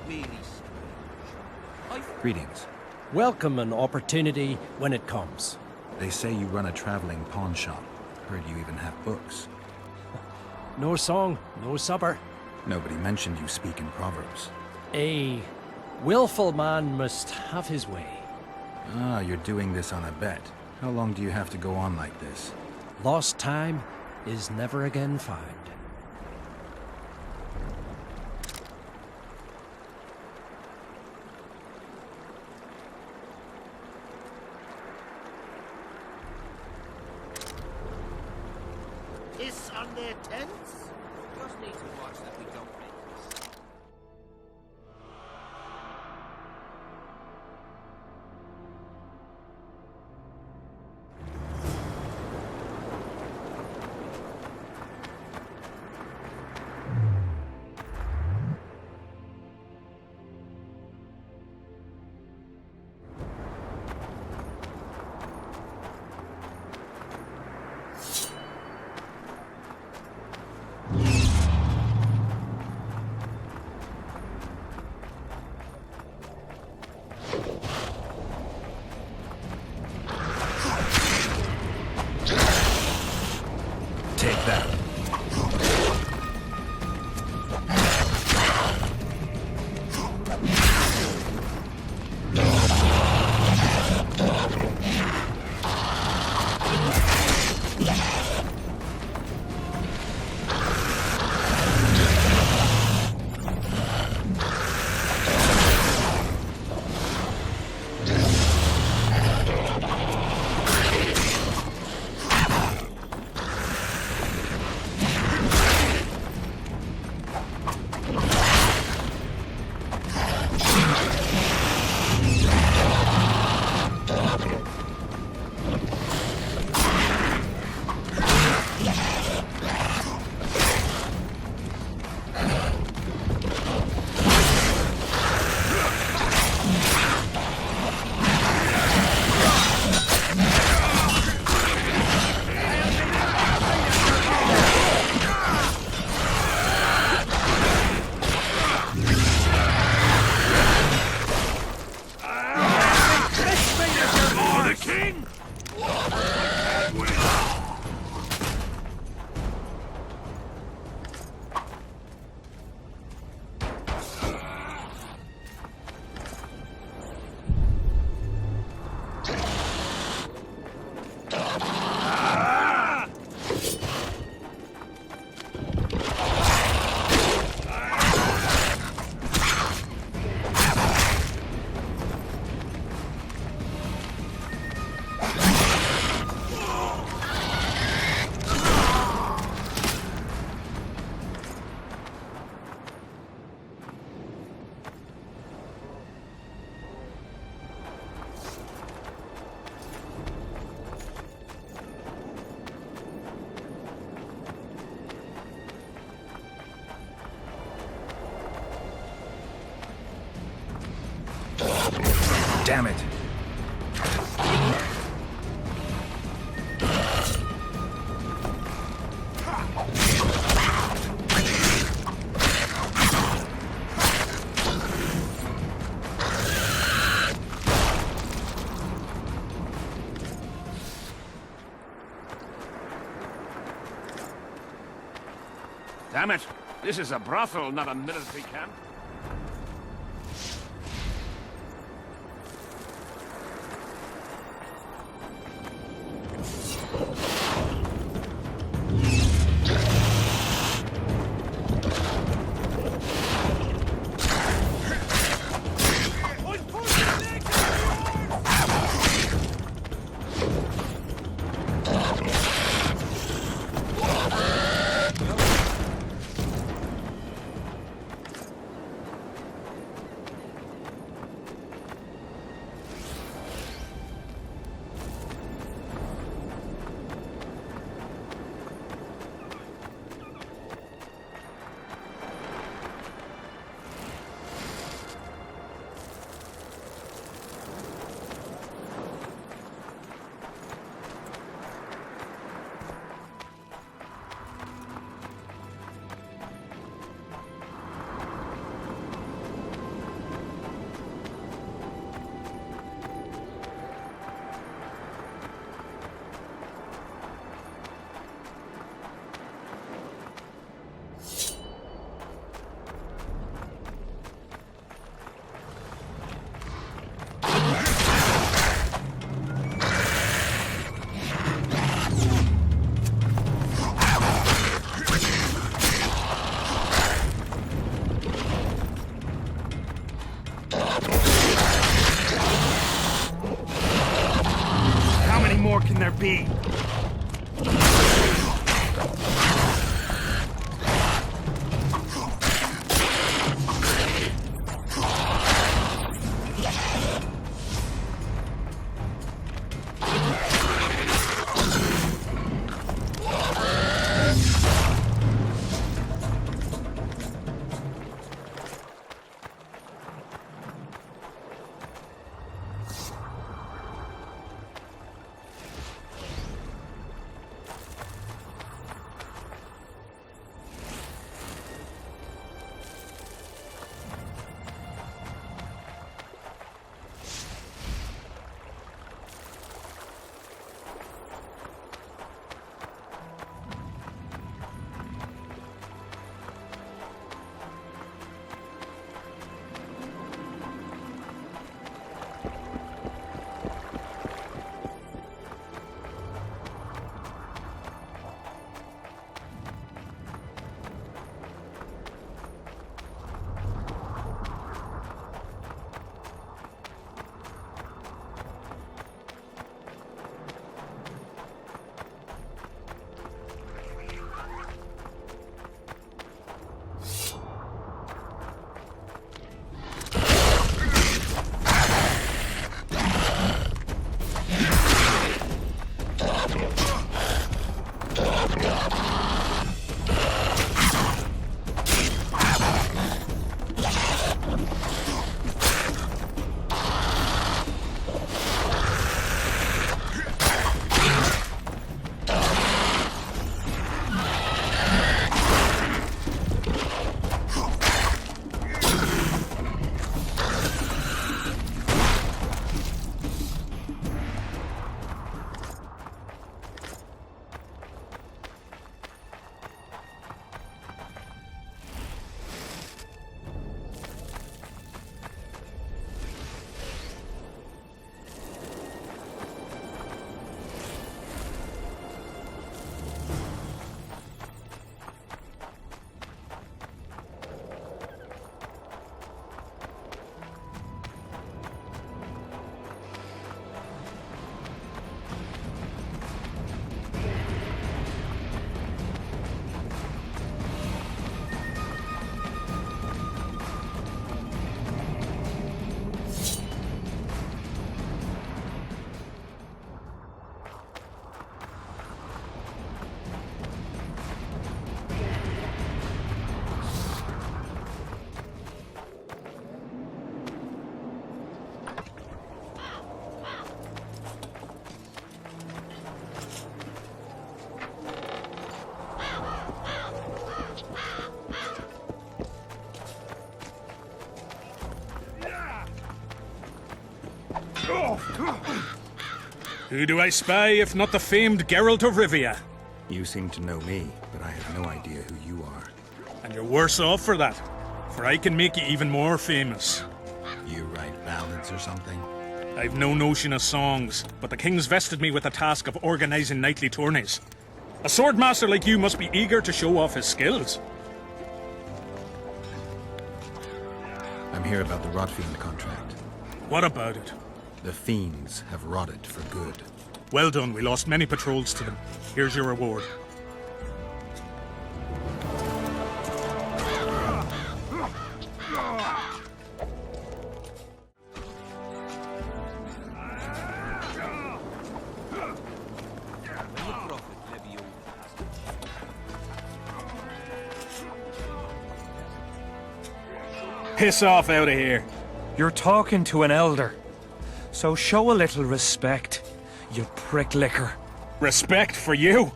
really strange. Greetings. Welcome an opportunity when it comes. They say you run a traveling pawn shop. Heard you even have books. No song, no supper. Nobody mentioned you speak in proverbs. A willful man must have his way. Ah, you're doing this on a bet. How long do you have to go on like this? Lost time is never again found. Piss on their tents? Just need to watch that we don't make this. Take that. Damn it. Damn it! This is a brothel, not a military camp. Who do I spy if not the famed Geralt of Rivia? You seem to know me, but I have no idea who you are. And you're worse off for that, for I can make you even more famous. You write ballads or something? I've no notion of songs, but the king's vested me with the task of organizing nightly tourneys. A swordmaster like you must be eager to show off his skills. I'm here about the Rotfiend Contract. What about it? The fiends have rotted for good. Well done, we lost many patrols to them. Here's your reward. Piss off out of here. You're talking to an elder, so show a little respect, you pricklicker. Respect for you?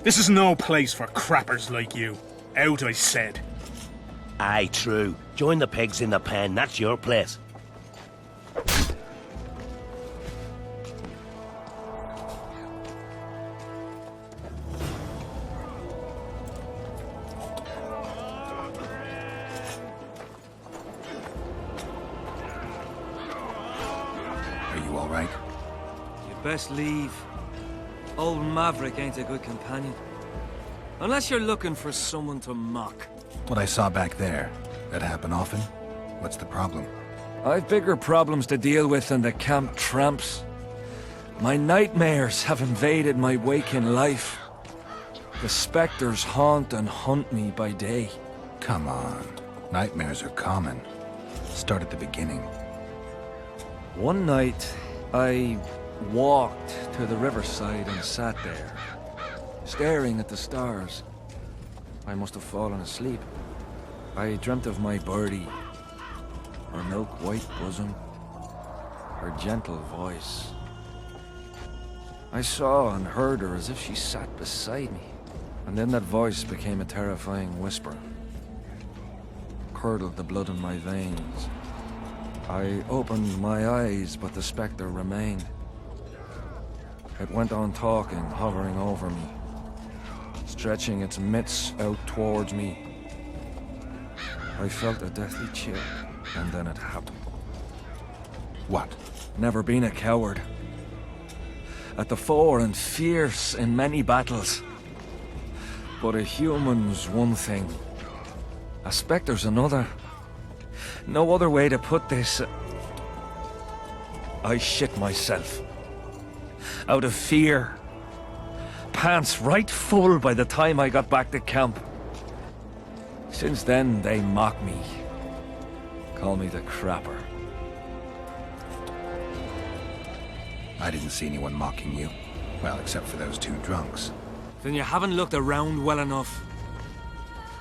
This is no place for crappers like you. Out, I said. Aye, true. Join the pigs in the pen, that's your place. Best leave. Old Maverick ain't a good companion. Unless you're looking for someone to mock. What I saw back there, that happen often? What's the problem? I've bigger problems to deal with than the camp tramps. My nightmares have invaded my waking life. The specters haunt and hunt me by day. Come on. Nightmares are common. Start at the beginning. One night, I walked to the riverside and sat there, staring at the stars. I must have fallen asleep. I dreamt of my birdie, her milk-white bosom, her gentle voice. I saw and heard her as if she sat beside me, and then that voice became a terrifying whisper. Curdled the blood in my veins. I opened my eyes, but the spectre remained. It went on talking, hovering over me, stretching its mitts out towards me. I felt a deathly chill, and then it happened. What? Never been a coward. At the fore and fierce in many battles. But a human's one thing. A spectre's another. No other way to put this. I shit myself. Out of fear. Pants right full by the time I got back to camp. Since then, they mock me. Call me the crapper. I didn't see anyone mocking you. Well, except for those two drunks. Then you haven't looked around well enough.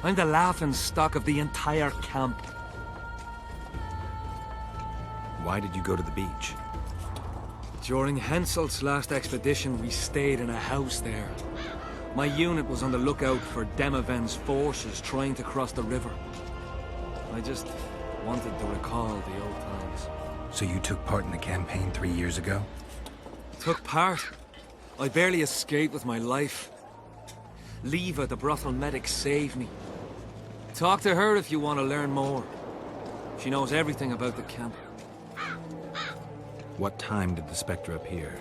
I'm the laughing stock of the entire camp. Why did you go to the beach? During Henselt's last expedition, we stayed in a house there. My unit was on the lookout for Demoven's forces trying to cross the river. I just wanted to recall the old times. So you took part in the campaign 3 years ago? Took part? I barely escaped with my life. Leva, the brothel medic, saved me. Talk to her if you want to learn more. She knows everything about the camp. What time did the Spectre appear?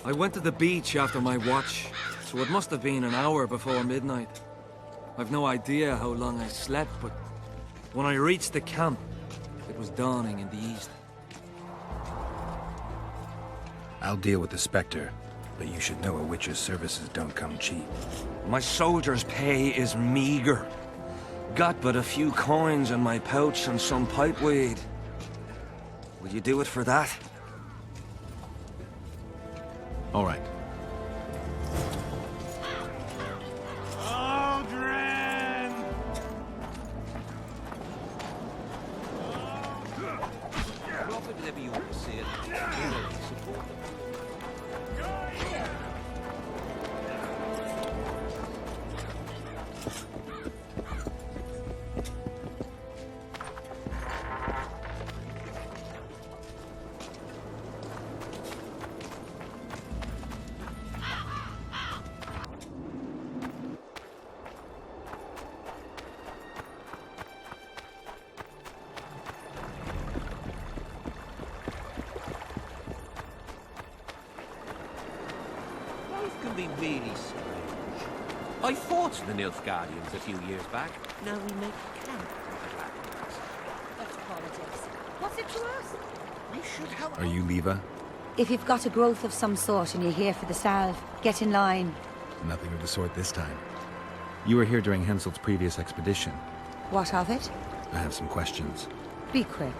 I went to the beach after my watch, so it must have been an hour before midnight. I've no idea how long I slept, but when I reached the camp, it was dawning in the east. I'll deal with the Spectre, but you should know a Witcher's services don't come cheap. My soldier's pay is meager. Got but a few coins in my pouch and some pipeweed. Will you do it for that? All right. Whatever you want to see it, support them. Can be really strange. I fought the Nilfgaardians a few years back. Now we make camp with the Dragons. That's politics. What's it to us? We should help. Are you Leva? If you've got a growth of some sort and you're here for the salve, get in line. Nothing of the sort this time. You were here during Henselt's previous expedition. What of it? I have some questions. Be quick.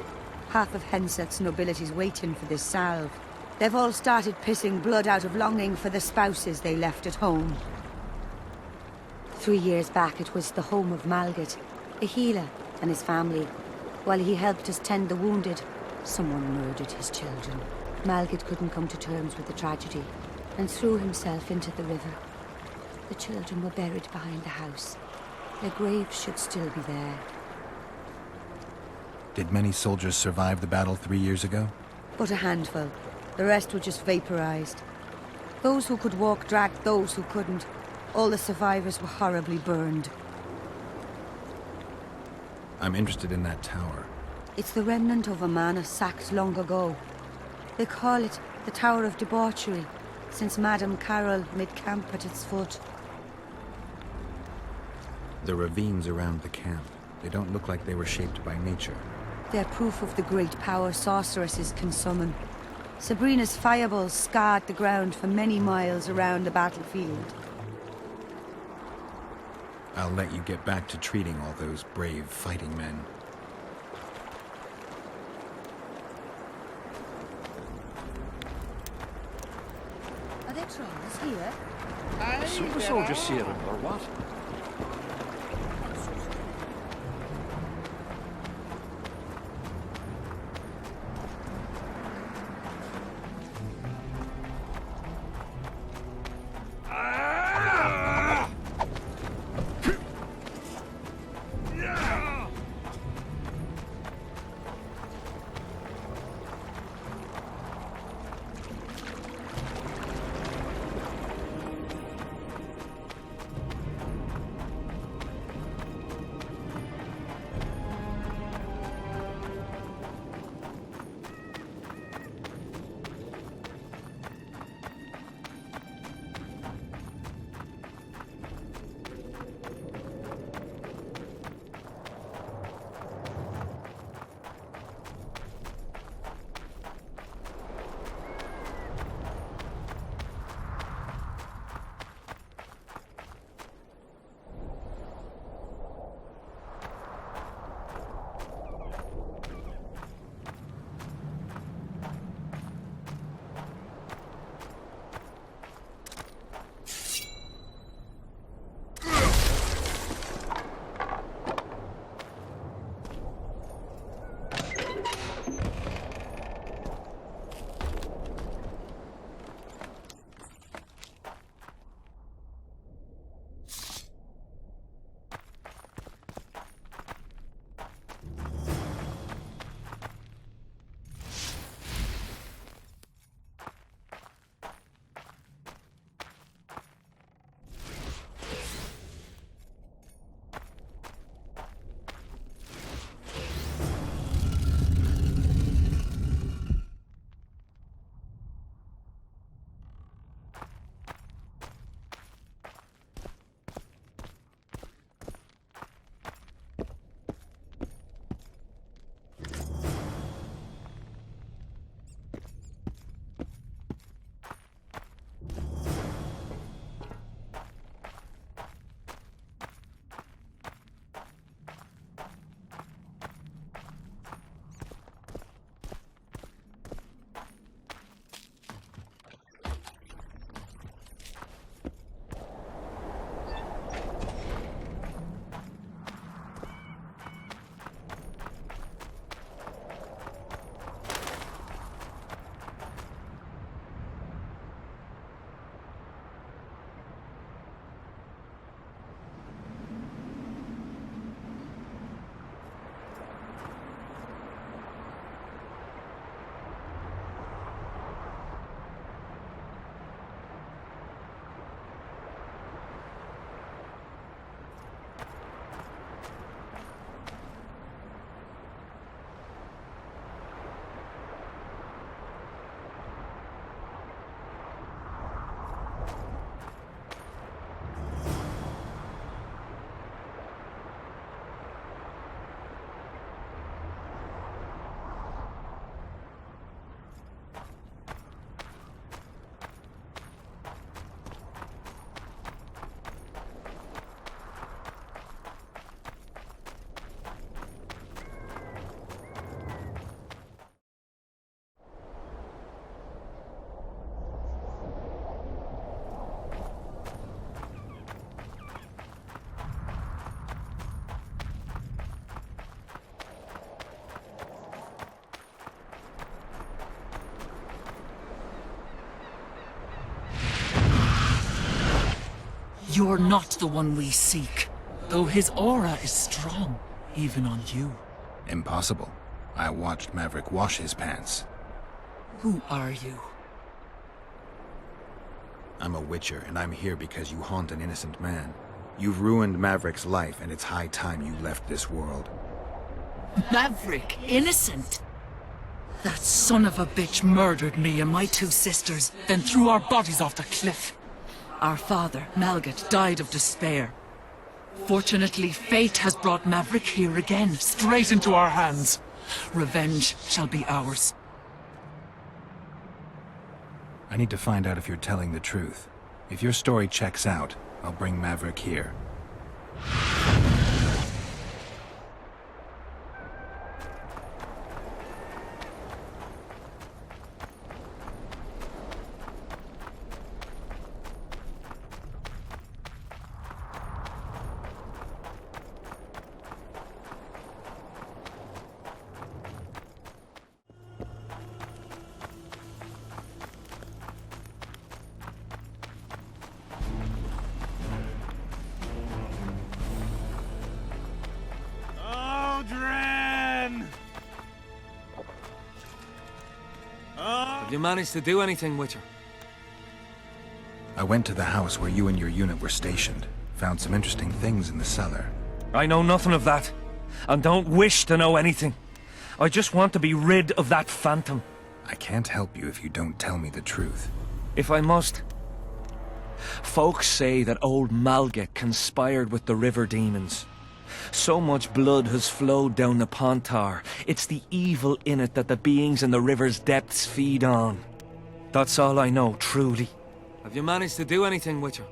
Half of Henselt's nobility's waiting for this salve. They've all started pissing blood out of longing for the spouses they left at home. 3 years back, it was the home of Malgat, a healer, and his family. While he helped us tend the wounded, someone murdered his children. Malgat couldn't come to terms with the tragedy, and threw himself into the river. The children were buried behind the house. Their graves should still be there. Did many soldiers survive the battle 3 years ago? But a handful. The rest were just vaporized. Those who could walk dragged those who couldn't. All the survivors were horribly burned. I'm interested in that tower. It's the remnant of a manor sacked long ago. They call it the Tower of Debauchery, since Madame Carol made camp at its foot. The ravines around the camp, they don't look like they were shaped by nature. They're proof of the great power sorceresses can summon. Sabrina's fireballs scarred the ground for many miles around the battlefield. I'll let you get back to treating all those brave fighting men. Are there trolls here? Super soldier serum, or what? You're not the one we seek, though his aura is strong, even on you. Impossible. I watched Maverick wash his pants. Who are you? I'm a Witcher, and I'm here because you haunt an innocent man. You've ruined Maverick's life, and it's high time you left this world. Maverick, innocent? That son of a bitch murdered me and my two sisters, then threw our bodies off the cliff. Our father, Malgat, died of despair. Fortunately, fate has brought Maverick here again, straight into our hands. Revenge shall be ours. I need to find out if you're telling the truth. If your story checks out, I'll bring Maverick here. Have you managed to do anything, Witcher? I went to the house where you and your unit were stationed. Found some interesting things in the cellar. I know nothing of that, and don't wish to know anything. I just want to be rid of that phantom. I can't help you if you don't tell me the truth. If I must. Folks say that old Malget conspired with the river demons. So much blood has flowed down the Pontar. It's the evil in it that the beings in the river's depths feed on. That's all I know, truly. Have you managed to do anything, Witcher?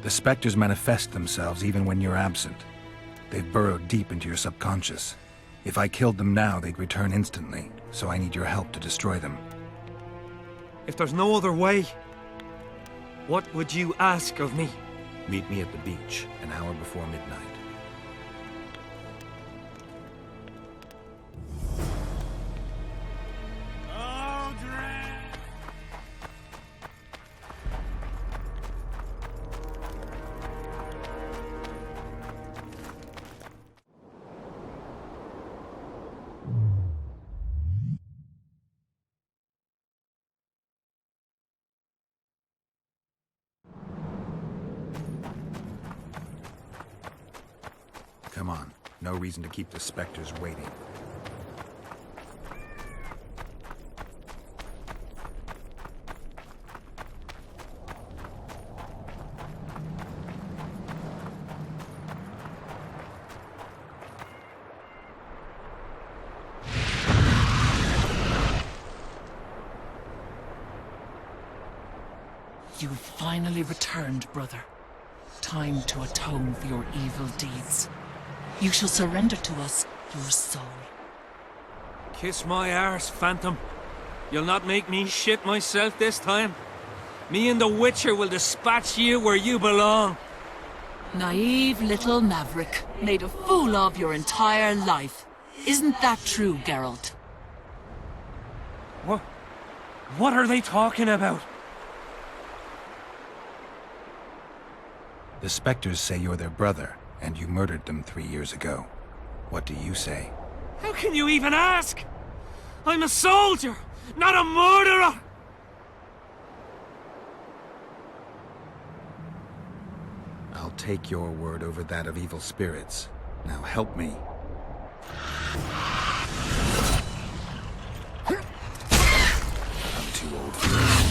The specters manifest themselves even when you're absent. They've burrowed deep into your subconscious. If I killed them now, they'd return instantly, so I need your help to destroy them. If there's no other way, what would you ask of me? Meet me at the beach, an hour before midnight. Come on. No reason to keep the specters waiting. You've finally returned, brother. Time to atone for your evil deeds. You shall surrender to us your soul. Kiss my arse, Phantom. You'll not make me shit myself this time. Me and the Witcher will dispatch you where you belong. Naive little maverick, made a fool of your entire life. Isn't that true, Geralt? What are they talking about? The specters say you're their brother, and you murdered them 3 years ago. What do you say? How can you even ask? I'm a soldier, not a murderer! I'll take your word over that of evil spirits. Now help me. I'm too old for this.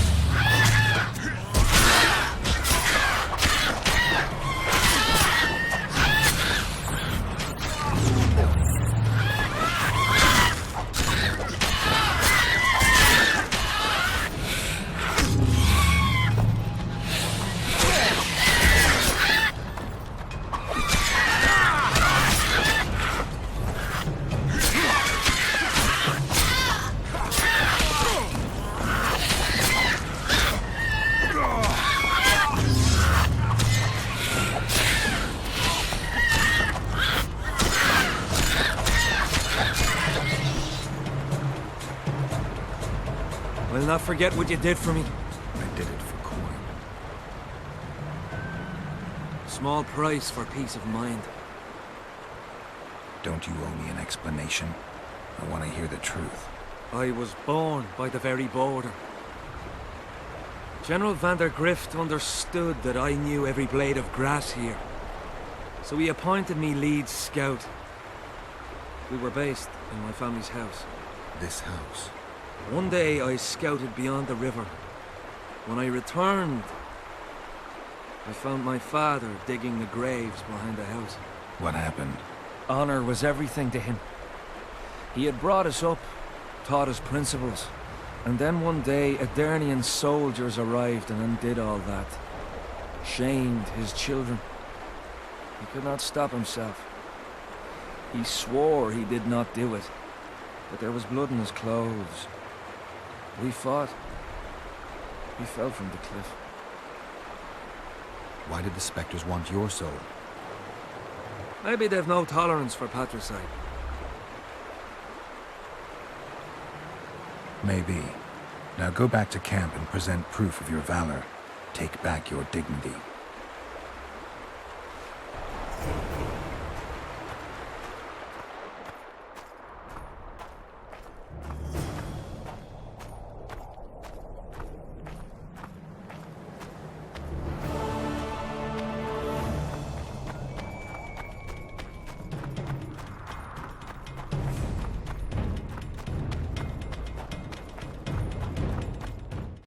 Will not forget what you did for me. I did it for coin. Small price for peace of mind. Don't you owe me an explanation? I want to hear the truth. I was born by the very border. General van der Grift understood that I knew every blade of grass here. So he appointed me lead scout. We were based in my family's house. This house. One day I scouted beyond the river. When I returned, I found my father digging the graves behind the house. What happened? Honor was everything to him. He had brought us up, taught us principles. And then one day, Adernian soldiers arrived and undid all that. shamed his children. He could not stop himself. He swore he did not do it, but there was blood in his clothes. We fought. He fell from the cliff. Why did the specters want your soul? Maybe they've no tolerance for patricide. Maybe. Now go back to camp and present proof of your valor. Take back your dignity.